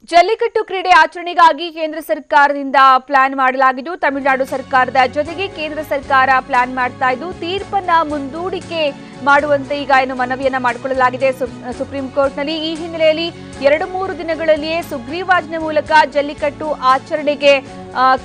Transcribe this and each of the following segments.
ಜಲ್ಲಿಕಟ್ಟು ಕ್ರೀಡೆ ಆಚರಣೆಗಾಗಿ ಕೇಂದ್ರ ಸರ್ಕಾರದಿಂದ ಪ್ಲಾನ್ ಮಾಡಲಾಗಿದ್ದು ತಮಿಳುನಾಡು ಸರ್ಕಾರದ ಜೊತೆಗೆ ಕೇಂದ್ರ ಸರ್ಕಾರ ಪ್ಲಾನ್ ಮಾಡ್ತಾ ಇದ್ದು ತೀರ್ಪನ್ನ ಮುಂದೂಡಿಕೆ ಮಾಡುವಂತೆ ಈಗ ಏನು ಮನವಿಯನ್ನ ಮಾಡಿಕೊಳ್ಳಲಾಗಿದೆ ಸುಪ್ರೀಂ ಕೋರ್ಟ್ನಲ್ಲಿ। ಈ ಹಿನ್ನೆಲೆಯಲ್ಲಿ 2-3 ದಿನಗಳಲ್ಲಿಯೇ ಸುಗ್ರೀವಾಜ್ಞೆ ಮೂಲಕ ಜಲ್ಲಿಕಟ್ಟು ಆಚರಣೆಗೆ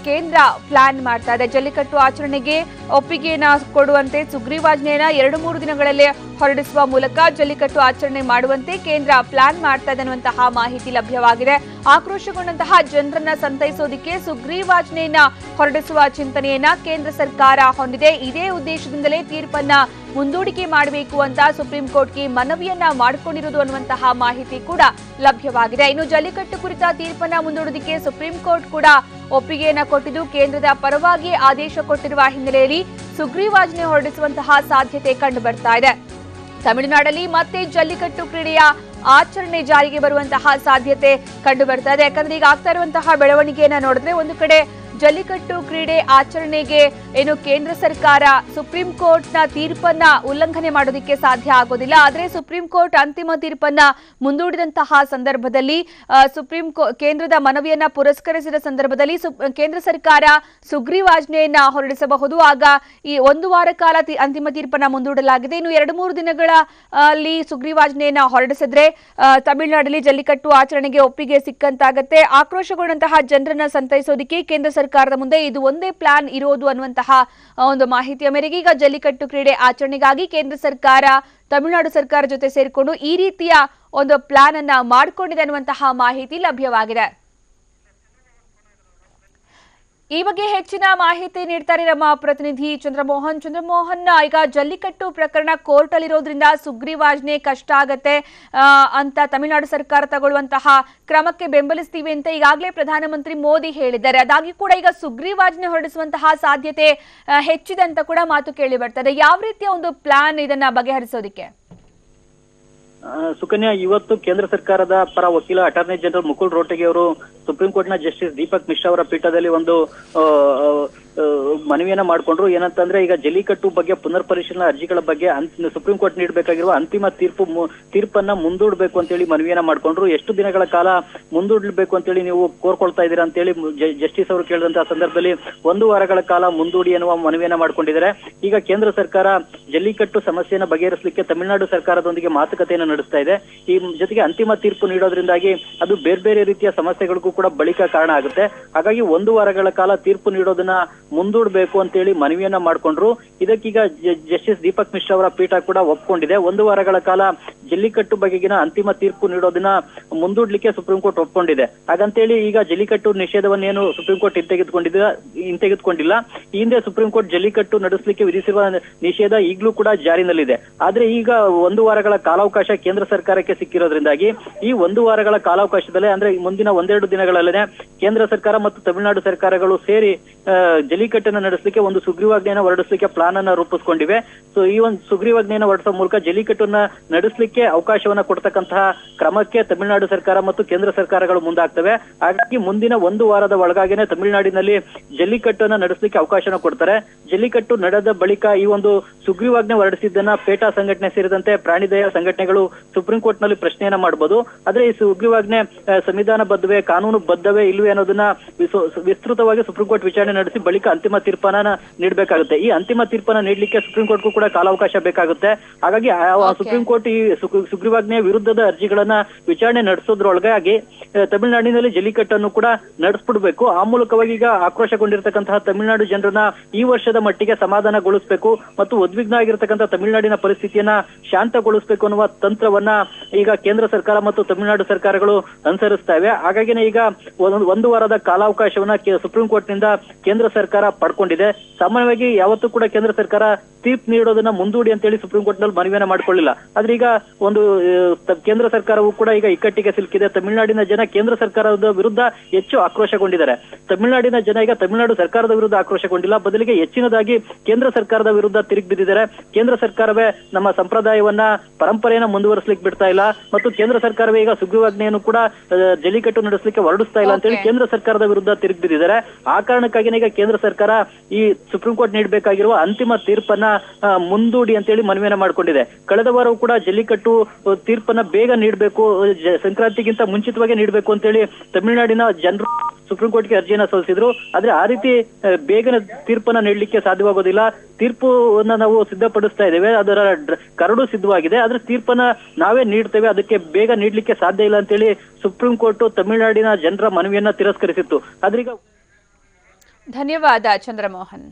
ಕೇಂದ್ರ ಪ್ಲಾನ್ ಮಾಡ್ತಾ ಇದೆ। ಜಲ್ಲಿಕಟ್ಟು ಆಚರಣೆಗೆ ಒಪ್ಪಿಗೆಯನ್ನ ಕೊಡುವಂತೆ ಸುಗ್ರೀವಾಜ್ಞೆಯನ್ನ 2-3 ದಿನಗಳಲ್ಲೇ ಹೊರಡಿಸುವ ಮೂಲಕ ಜಲ್ಲಿಕಟ್ಟು ಆಚರಣೆ ಮಾಡುವಂತೆ ಕೇಂದ್ರ ಪ್ಲಾನ್ ಮಾಡ್ತಾ ಇದೆ ಅನ್ನುವಂತಹ ಮಾಹಿತಿ ಲಭ್ಯವಾಗಿದೆ। ಆಕ್ರೋಶಗೊಂಡಂತಹ ಜನರನ್ನ ಸಂತೈಸೋದಕ್ಕೆ ಸುಗ್ರೀವಾಜ್ಞೆಯನ್ನ ಹೊರಡಿಸುವ ಚಿಂತನೆಯನ್ನ ಕೇಂದ್ರ ಸರ್ಕಾರ ಹೊಂದಿದೆ। ಇದೇ ಉದ್ದೇಶದಿಂದಲೇ ತೀರ್ಪನ್ನ ಮುಂದೂಡಿಕೆ ಮಾಡಬೇಕು ಅಂತ ಸುಪ್ರೀಂ ಕೋರ್ಟ್ಗೆ ಮನವಿಯನ್ನ ಮಾಡಿಕೊಂಡಿರುವುದು ಅನ್ನುವಂತಹ ಮಾಹಿತಿ ಕೂಡ ಲಭ್ಯವಾಗಿದೆ। ಇನ್ನು ಜಲ್ಲಿಕಟ್ಟು ಕುರಿತ ತೀರ್ಪನ್ನ ಮುಂದೂಡೋದಕ್ಕೆ ಸುಪ್ರೀಂ ಕೋರ್ಟ್ ಕೂಡ ಒಪ್ಪಿಗೆಯನ್ನ ಕೊಟ್ಟಿದ್ದು ಕೇಂದ್ರದ ಪರವಾಗಿ ಆದೇಶ ಕೊಟ್ಟಿರುವ ಹಿನ್ನೆಲೆಯಲ್ಲಿ ಸುಗ್ರೀವಾಜ್ಞೆ ಹೊರಡಿಸುವಂತಹ ಸಾಧ್ಯತೆ ಕಂಡು ಬರ್ತಾ ಇದೆ। ತಮಿಳುನಾಡಲ್ಲಿ ಮತ್ತೆ ಜಲ್ಲಿಕಟ್ಟು ಕ್ರೀಡೆಯ ಆಚರಣೆ ಜಾರಿಗೆ ಬರುವಂತಹ ಸಾಧ್ಯತೆ ಕಂಡು ಬರ್ತಾ ಇದೆ। ಯಾಕಂದ್ರೆ ಈಗ ಆಗ್ತಾ ಇರುವಂತಹ ಬೆಳವಣಿಗೆಯನ್ನ ನೋಡಿದ್ರೆ ಒಂದು ಕಡೆ ಜಲ್ಲಿಕಟ್ಟು ಕ್ರೀಡೆ ಆಚರಣೆಗೆ ಏನು ಕೇಂದ್ರ ಸರ್ಕಾರ ಸುಪ್ರೀಂ ಕೋರ್ಟ್ನ ತೀರ್ಪನ್ನ ಉಲ್ಲಂಘನೆ ಮಾಡೋದಕ್ಕೆ ಸಾಧ್ಯ ಆಗೋದಿಲ್ಲ। ಆದರೆ ಸುಪ್ರೀಂ ಕೋರ್ಟ್ ಅಂತಿಮ ತೀರ್ಪನ್ನ ಮುಂದೂಡಿದಂತಹ ಸಂದರ್ಭದಲ್ಲಿ ಕೇಂದ್ರದ ಮನವಿಯನ್ನ ಪುರಸ್ಕರಿಸಿದ ಸಂದರ್ಭದಲ್ಲಿ ಕೇಂದ್ರ ಸರ್ಕಾರ ಸುಗ್ರೀವಾಜ್ಞೆಯನ್ನ ಹೊರಡಿಸಬಹುದು। ಆಗ ಈ 1 ವಾರ ಕಾಲ ಅಂತಿಮ ತೀರ್ಪನ್ನ ಮುಂದೂಡಲಾಗಿದೆ। ಇನ್ನು 2-3 ದಿನಗಳ ಅಲ್ಲಿ ಸುಗ್ರೀವಾಜ್ಞೆಯನ್ನ ಹೊರಡಿಸಿದ್ರೆ ತಮಿಳುನಾಡಲ್ಲಿ ಜಲ್ಲಿಕಟ್ಟು ಆಚರಣೆಗೆ ಒಪ್ಪಿಗೆ ಸಿಕ್ಕಂತಾಗತ್ತೆ। ಆಕ್ರೋಶಗೊಂಡಂತಹ ಜನರನ್ನ ಸಂತೈಸೋದಕ್ಕೆ ಕೇಂದ್ರ ಸರ್ಕಾರದ ಮುಂದೆ ಇದು ಒಂದೇ ಪ್ಲಾನ್ ಇರೋದು ಅನ್ನುವಂತಹ ಒಂದು ಮಾಹಿತಿಯ ಮೇರೆಗೆ ಈಗ ಜಲ್ಲಿಕಟ್ಟು ಕ್ರೀಡೆ ಆಚರಣೆಗಾಗಿ ಕೇಂದ್ರ ಸರ್ಕಾರ ತಮಿಳುನಾಡು ಸರ್ಕಾರ ಜೊತೆ ಸೇರಿಕೊಂಡು ಈ ರೀತಿಯ ಒಂದು ಪ್ಲಾನ್ ಅನ್ನ ಮಾಡಿಕೊಂಡಿದೆ ಅನ್ನುವಂತಹ ಮಾಹಿತಿ ಲಭ್ಯವಾಗಿದೆ। ಈ ಬಗ್ಗೆ ಹೆಚ್ಚಿನ ಮಾಹಿತಿ ನೀಡ್ತಾರೆ ನಮ್ಮ ಪ್ರತಿನಿಧಿ ಚಂದ್ರಮೋಹನ್ ಈಗ ಜಲ್ಲಿಕಟ್ಟು ಪ್ರಕರಣ ಕೋರ್ಟ್ ಅಲ್ಲಿರೋದ್ರಿಂದ ಸುಗ್ರೀವಾಜ್ಞೆ ಕಷ್ಟ ಆಗತ್ತೆ ಅಂತ ತಮಿಳುನಾಡು ಸರ್ಕಾರ ತಗೊಳ್ಳುವಂತಹ ಕ್ರಮಕ್ಕೆ ಬೆಂಬಲಿಸ್ತೀವಿ ಅಂತ ಈಗಾಗಲೇ ಪ್ರಧಾನಮಂತ್ರಿ ಮೋದಿ ಹೇಳಿದ್ದಾರೆ। ಅದಾಗಿ ಕೂಡ ಈಗ ಸುಗ್ರೀವಾಜ್ಞೆ ಹೊರಡಿಸುವಂತಹ ಸಾಧ್ಯತೆ ಹೆಚ್ಚಿದೆ ಅಂತ ಕೂಡ ಮಾತು ಕೇಳಿ ಬರ್ತದೆ। ಯಾವ ರೀತಿಯ ಒಂದು ಪ್ಲಾನ್ ಇದನ್ನ ಬಗೆಹರಿಸೋದಕ್ಕೆ? ಸುಕನ್ಯಾ, ಇವತ್ತು ಕೇಂದ್ರ ಸರ್ಕಾರದ ಪರ ವಕೀಲ ಅಟಾರ್ನಿ ಜನರಲ್ ಮುಕುಲ್ ರೋಟಗಿ ಅವರು ಸುಪ್ರೀಂ ಕೋರ್ಟ್ನ ಜಸ್ಟಿಸ್ ದೀಪಕ್ ಮಿಶ್ರಾ ಅವರ ಪೀಠದಲ್ಲಿ ಒಂದು ಮನವಿಯನ್ನ ಮಾಡಿಕೊಂಡ್ರು। ಏನಂತಂದ್ರೆ ಈಗ ಜಲ್ಲಿಕಟ್ಟು ಬಗ್ಗೆ ಪುನರ್ ಪರಿಶೀಲನಾ ಅರ್ಜಿಗಳ ಬಗ್ಗೆ ಸುಪ್ರೀಂ ಕೋರ್ಟ್ ನೀಡಬೇಕಾಗಿರುವ ಅಂತಿಮ ತೀರ್ಪನ್ನ ಮುಂದೂಡಬೇಕು ಅಂತೇಳಿ ಮನವಿಯನ್ನ ಮಾಡಿಕೊಂಡ್ರು। ಎಷ್ಟು ದಿನಗಳ ಕಾಲ ಮುಂದೂಡಬೇಕು ಅಂತೇಳಿ ನೀವು ಕೋರ್ಕೊಳ್ತಾ ಇದ್ದೀರಾ ಅಂತೇಳಿ ಜಸ್ಟಿಸ್ ಅವರು ಕೇಳಿದಂತಹ ಸಂದರ್ಭದಲ್ಲಿ 1 ವಾರಗಳ ಕಾಲ ಮುಂದೂಡಿ ಎನ್ನುವ ಮನವಿಯನ್ನ ಮಾಡ್ಕೊಂಡಿದ್ದಾರೆ। ಈಗ ಕೇಂದ್ರ ಸರ್ಕಾರ ಜಲ್ಲಿಕಟ್ಟು ಸಮಸ್ಯೆಯನ್ನು ಬಗೆಹರಿಸಲಿಕ್ಕೆ ತಮಿಳುನಾಡು ಸರ್ಕಾರದೊಂದಿಗೆ ಮಾತುಕತೆಯನ್ನು ನಡೆಸ್ತಾ ಇದೆ। ಈ ಜೊತೆಗೆ ಅಂತಿಮ ತೀರ್ಪು ನೀಡೋದ್ರಿಂದಾಗಿ ಅದು ಬೇರೆ ರೀತಿಯ ಸಮಸ್ಯೆಗಳಿಗೂ ಕೂಡ ಬಳಿಕ ಕಾರಣ ಆಗುತ್ತೆ। ಹಾಗಾಗಿ 1 ವಾರಗಳ ಕಾಲ ತೀರ್ಪು ನೀಡೋದನ್ನ ಮುಂದೂಡಬೇಕು ಅಂತೇಳಿ ಮನವಿಯನ್ನ ಮಾಡ್ಕೊಂಡ್ರು। ಇದಕ್ಕೀಗ ಜಸ್ಟಿಸ್ ದೀಪಕ್ ಮಿಶ್ರಾ ಅವರ ಪೀಠ ಕೂಡ ಒಪ್ಕೊಂಡಿದೆ। 1 ವಾರಗಳ ಕಾಲ ಜಲ್ಲಿಕಟ್ಟು ಬಗೆಗಿನ ಅಂತಿಮ ತೀರ್ಪು ನೀಡೋದನ್ನ ಮುಂದೂಡ್ಲಿಕ್ಕೆ ಸುಪ್ರೀಂ ಕೋರ್ಟ್ ಒಪ್ಕೊಂಡಿದೆ। ಹಾಗಂತೇಳಿ ಈಗ ಜಲ್ಲಿಕಟ್ಟು ನಿಷೇಧವನ್ನೇನು ಸುಪ್ರೀಂ ಕೋರ್ಟ್ ಹಿಂತೆಗೆದುಕೊಂಡಿಲ್ಲ। ಈ ಹಿಂದೆ ಸುಪ್ರೀಂ ಕೋರ್ಟ್ ಜಲ್ಲಿಕಟ್ಟು ನಡೆಸಲಿಕ್ಕೆ ವಿಧಿಸಿರುವ ನಿಷೇಧ ಈಗಲೂ ಕೂಡ ಜಾರಿನಲ್ಲಿದೆ। ಆದ್ರೆ ಈಗ 1 ವಾರಗಳ ಕಾಲಾವಕಾಶ ಕೇಂದ್ರ ಸರ್ಕಾರಕ್ಕೆ ಸಿಕ್ಕಿರೋದ್ರಿಂದಾಗಿ ಈ 1 ವಾರಗಳ ಕಾಲಾವಕಾಶದಲ್ಲೇ ಅಂದ್ರೆ ಮುಂದಿನ 1-2 ದಿನಗಳಲ್ಲೇ ಕೇಂದ್ರ ಸರ್ಕಾರ ಮತ್ತು ತಮಿಳುನಾಡು ಸರ್ಕಾರಗಳು ಸೇರಿ ಜಲ್ಲಿಕಟ್ಟನ್ನು ನಡೆಸಲಿಕ್ಕೆ ಒಂದು ಸುಗ್ರೀವಾಜ್ಞೆಯನ್ನು ಹೊರಡಿಸಲಿಕ್ಕೆ ಪ್ಲಾನ್ ಅನ್ನ ರೂಪಿಸಿಕೊಂಡಿವೆ। ಸೊ ಈ ಒಂದು ಸುಗ್ರೀವಾಜ್ಞೆಯನ್ನು ಹೊರಡಿಸುವ ಮೂಲಕ ಜಲ್ಲಿಕಟ್ಟನ್ನ ನಡೆಸಲಿಕ್ಕೆ ಅವಕಾಶವನ್ನ ಕೊಡ್ತಕ್ಕಂತಹ ಕ್ರಮಕ್ಕೆ ತಮಿಳುನಾಡು ಸರ್ಕಾರ ಮತ್ತು ಕೇಂದ್ರ ಸರ್ಕಾರಗಳು ಮುಂದಾಗ್ತವೆ। ಹಾಗಾಗಿ ಮುಂದಿನ 1 ವಾರದ ಒಳಗಾಗಿನೇ ತಮಿಳುನಾಡಿನಲ್ಲಿ ಜಲ್ಲಿಕಟ್ಟನ್ನ ನಡೆಸಲಿಕ್ಕೆ ಅವಕಾಶನ ಕೊಡ್ತಾರೆ। ಜಲ್ಲಿಕಟ್ಟು ನಡೆದ ಬಳಿಕ ಈ ಒಂದು ಸುಗ್ರೀವಾಜ್ಞೆ ಹೊರಡಿಸಿದ್ದನ್ನ ಪೇಟಾ ಸಂಘಟನೆ ಸೇರಿದಂತೆ ಪ್ರಾಣಿದಯ ಸಂಘಟನೆಗಳು ಸುಪ್ರೀಂ ಕೋರ್ಟ್ ನಲ್ಲಿ ಪ್ರಶ್ನೆಯನ್ನ ಮಾಡಬಹುದು। ಆದ್ರೆ ಈ ಸುಗ್ರೀವಾಜ್ಞೆ ಸಂವಿಧಾನಬದ್ಧವೇ, ಕಾನೂನು ಬದ್ಧವೇ ಇಲ್ವೇ ಅನ್ನೋದನ್ನ ವಿಸ್ತೃತವಾಗಿ ಸುಪ್ರೀಂ ಕೋರ್ಟ್ ವಿಚಾರಣೆ ನಡೆಸಿ ಬಳಿಕ ಅಂತಿಮ ತೀರ್ಪನ್ನ ನೀಡಬೇಕಾಗುತ್ತೆ। ಈ ಅಂತಿಮ ತೀರ್ಪನ್ನ ನೀಡಲಿಕ್ಕೆ ಸುಪ್ರೀಂ ಕೋರ್ಟ್ಗೂ ಕೂಡ ಕಾಲಾವಕಾಶ ಬೇಕಾಗುತ್ತೆ। ಹಾಗಾಗಿ ಸುಪ್ರೀಂ ಕೋರ್ಟ್ ಈ ಸುಗ್ರೀವಾಜ್ಞೆಯ ವಿರುದ್ಧದ ಅರ್ಜಿಗಳನ್ನ ವಿಚಾರಣೆ ನಡೆಸೋದ್ರೊಳಗಾಗಿ ತಮಿಳುನಾಡಿನಲ್ಲಿ ಜಲ್ಲಿಕಟ್ಟನ್ನು ಕೂಡ ನಡೆಸ್ಬಿಡ್ಬೇಕು। ಆ ಮೂಲಕವಾಗಿ ಈಗ ಆಕ್ರೋಶಗೊಂಡಿರ್ತಕ್ಕಂತಹ ತಮಿಳುನಾಡು ಜನರನ್ನ ಈ ವರ್ಷದ ಮಟ್ಟಿಗೆ ಸಮಾಧಾನಗೊಳಿಸಬೇಕು ಮತ್ತು ಉದ್ವಿಗ್ನ ಆಗಿರ್ತಕ್ಕಂಥ ತಮಿಳುನಾಡಿನ ಪರಿಸ್ಥಿತಿಯನ್ನ ಶಾಂತಗೊಳಿಸಬೇಕು ಅನ್ನುವ ತಂತ್ರವನ್ನ ಈಗ ಕೇಂದ್ರ ಸರ್ಕಾರ ಮತ್ತು ತಮಿಳುನಾಡು ಸರ್ಕಾರಗಳು ಅನುಸರಿಸ್ತಾ ಇವೆ। ಹಾಗಾಗಿನೇ ಈಗ 1 ವಾರದ ಕಾಲಾವಕಾಶವನ್ನ ಸುಪ್ರೀಂ ಕೋರ್ಟ್ ನಿಂದ ಕೇಂದ್ರ ಸರ್ಕಾರ ಪಡ್ಕೊಂಡಿದೆ। ಸಾಮಾನ್ಯವಾಗಿ ಯಾವತ್ತೂ ಕೂಡ ಕೇಂದ್ರ ಸರ್ಕಾರ ತೀರ್ಪು ನೀಡೋದನ್ನ ಮುಂದೂಡಿ ಅಂತೇಳಿ ಸುಪ್ರೀಂ ಕೋರ್ಟ್ ನಲ್ಲಿ ಮನವಿಯನ್ನ ಮಾಡಿಕೊಳ್ಳಿಲ್ಲ। ಆದ್ರೆ ಈಗ ಒಂದು ಕೇಂದ್ರ ಸರ್ಕಾರವು ಕೂಡ ಈಗ ಇಕ್ಕಟ್ಟಿಗೆ ಸಿಲುಕಿದೆ। ತಮಿಳುನಾಡಿನ ಜನ ಕೇಂದ್ರ ಸರ್ಕಾರದ ವಿರುದ್ಧ ಹೆಚ್ಚು ಆಕ್ರೋಶಗೊಂಡಿದ್ದಾರೆ। ತಮಿಳುನಾಡಿನ ಜನ ಈಗ ತಮಿಳುನಾಡು ಸರ್ಕಾರದ ವಿರುದ್ಧ ಆಕ್ರೋಶಗೊಂಡಿಲ್ಲ, ಬದಲಿಗೆ ಹೆಚ್ಚಿನದಾಗಿ ಕೇಂದ್ರ ಸರ್ಕಾರದ ವಿರುದ್ಧ ತಿರುಗಿ ಬಿದ್ದಿದ್ದಾರೆ। ಕೇಂದ್ರ ಸರ್ಕಾರವೇ ನಮ್ಮ ಸಂಪ್ರದಾಯವನ್ನ ಪರಂಪರೆಯನ್ನ ಮುಂದುವರಿಸಲಿಕ್ಕೆ ಬಿಡ್ತಾ ಇಲ್ಲ ಮತ್ತು ಕೇಂದ್ರ ಸರ್ಕಾರವೇ ಈಗ ಸುಗ್ರೀವಾಜ್ಞೆಯನ್ನು ಕೂಡ ಜಲ್ಲಿಕಟ್ಟು ನಡೆಸಲಿಕ್ಕೆ ಹೊರಡಿಸ್ತಾ ಇಲ್ಲ ಅಂತೇಳಿ ಕೇಂದ್ರ ಸರ್ಕಾರದ ವಿರುದ್ಧ ತಿರುಗಿ ಬಿದ್ದಿದ್ದಾರೆ। ಆ ಕಾರಣಕ್ಕಾಗಿ ಅದಕ್ಕೇನೆ ಈಗ ಕೇಂದ್ರ ಸರ್ಕಾರ ಈ ಸುಪ್ರೀಂ ಕೋರ್ಟ್ ನೀಡಬೇಕಾಗಿರುವ ಅಂತಿಮ ತೀರ್ಪನ್ನ ಮುಂದೂಡಿ ಅಂತೇಳಿ ಮನವಿಯನ್ನ ಮಾಡಿಕೊಂಡಿದೆ. ಕಳೆದ ವಾರವೂ ಕೂಡ ಜಲ್ಲಿಕಟ್ಟು ತೀರ್ಪನ್ನ ಬೇಗ ನೀಡಬೇಕು, ಸಂಕ್ರಾಂತಿಗಿಂತ ಮುಂಚಿತವಾಗಿ ನೀಡಬೇಕು ಅಂತೇಳಿ ತಮಿಳುನಾಡಿನ ಜನರು ಸುಪ್ರೀಂ ಕೋರ್ಟ್ಗೆ ಅರ್ಜಿಯನ್ನ ಸಲ್ಲಿಸಿದ್ರು. ಆದ್ರೆ ಆ ರೀತಿ ಬೇಗನೆ ತೀರ್ಪನ್ನ ನೀಡಲಿಕ್ಕೆ ಸಾಧ್ಯವಾಗೋದಿಲ್ಲ. ತೀರ್ಪನ್ನ ನಾವು ಸಿದ್ಧಪಡಿಸ್ತಾ ಇದ್ದೇವೆ, ಅದರ ಕರಡು ಸಿದ್ಧವಾಗಿದೆ, ಆದ್ರೆ ತೀರ್ಪನ್ನ ನಾವೇ ನೀಡ್ತೇವೆ, ಅದಕ್ಕೆ ಬೇಗ ನೀಡ್ಲಿಕ್ಕೆ ಸಾಧ್ಯ ಇಲ್ಲ ಅಂತೇಳಿ ಸುಪ್ರೀಂ ಕೋರ್ಟ್ ತಮಿಳುನಾಡಿನ ಜನರ ಮನವಿಯನ್ನ ತಿರಸ್ಕರಿಸಿತ್ತು. ಆದ್ರೀಗ ಧನ್ಯವಾದ ಚಂದ್ರಮೋಹನ್.